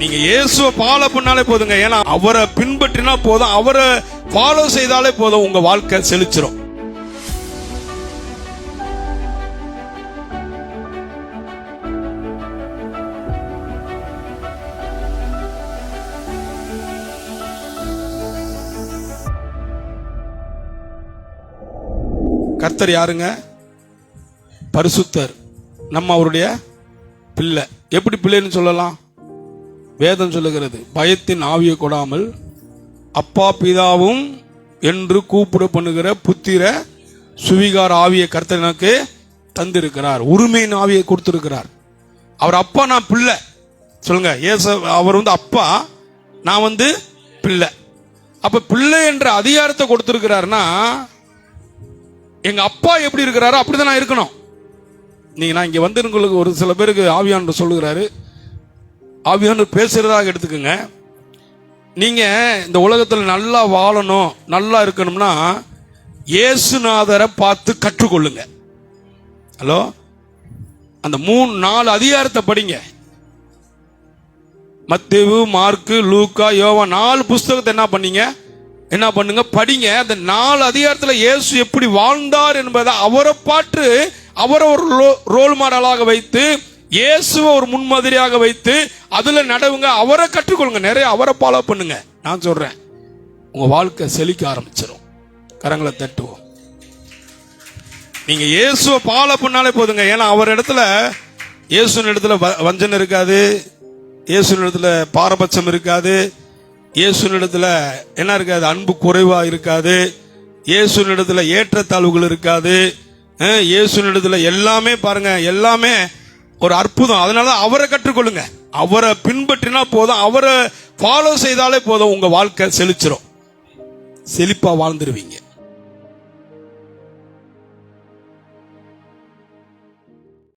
நீங்க இயேசுவை ஃபாலோ பண்ணாலே போதுங்க. ஏன்னா அவரை பின்பற்றினா போதும், அவரை ஃபாலோ செய்தாலே போதும், உங்க வாழ்க்கை செழிச்சிரும். கர்த்தர் யாருங்க? பரிசுத்தர். நம்ம அவருடைய பிள்ளை. எப்படி பிள்ளைன்னு சொல்லலாம்? வேதம் சொல்லுகிறது, பயத்தின் ஆவியை கொடாமல் அப்பா பிதாவும் என்று கூப்பிட பண்ணுகிற புத்திர சுவிகார ஆவியை கர்த்தர் எனக்கு தந்திருக்கிறார். உரிமையின் ஆவியை கொடுத்திருக்கிறார். அவர் அப்பா, நான் பிள்ளை. சொல்லுங்க, அவர் அப்பா, நான் பிள்ளை. அப்ப பிள்ளை என்ற அதிகாரத்தை கொடுத்திருக்கிறார்னா, எங்க அப்பா எப்படி இருக்கிறாரோ அப்படிதான் நான் இருக்கணும். நீங்க நான் இங்க உங்களுக்கு ஒரு சில பேருக்கு ஆவியானவர் சொல்லுகிறாரு, ஆவியானவர் பேசுறதாக எடுத்துக்கோங்க. நீங்க இந்த உலகத்தில் நல்லா வாழணும், நல்லா இருக்கணும்னா இயேசுநாதரை பார்த்து கற்றுக்கொள்ளுங்க. ஹலோ, அந்த 3-4 அதிகாரத்தை படிங்க. மத்தேயு, மார்க்கு, லூக்கா, யோவான் 4 புஸ்தகத்தை என்ன பண்ணுங்க, படிங்க. அந்த 4 அதிகாரத்தில் இயேசு எப்படி வாழ்ந்தார் என்பதை அவரை பார்த்து, அவரை ஒரு ரோல் மாடலாக வைத்து, இயேசுவை ஒரு முன்மாதிரியாக வைத்து அதுல நடவுங்க. அவரை கற்றுக்கொள்ளுங்க, நிறைய அவரை ஃபாலோ பண்ணுங்க. நான் சொல்றேன், உங்க வாழ்க்கை செழிக்க ஆரம்பிச்சிடும். கரங்களை தட்டுவோம். நீங்க இயேசுவை ஃபாலோ பண்ணாலே போதுங்க. ஏன்னா அவர் இடத்துல, இயேசுவின் இடத்துல வஞ்சனை இருக்காது, இயேசுவின் இடத்துல பாரபட்சம் இருக்காது, இயேசுவின் இடத்துல என்ன இருக்காது, அன்பு குறைவா இருக்காது, இயேசுவின் இடத்துல ஏற்றத்தாழ்வுகள் இருக்காது, இயேசுவின் இடத்துல எல்லாமே பாருங்க, எல்லாமே ஒரு அற்புதம். அதனால அவரை கற்றுக்கொள்ளுங்க, அவரை பின்பற்றினா போதும், அவரை ஃபாலோ செய்தாலே போதும், உங்க வாழ்க்கை செழிச்சிரும், செழிப்பா வாழ்ந்துருவீங்க.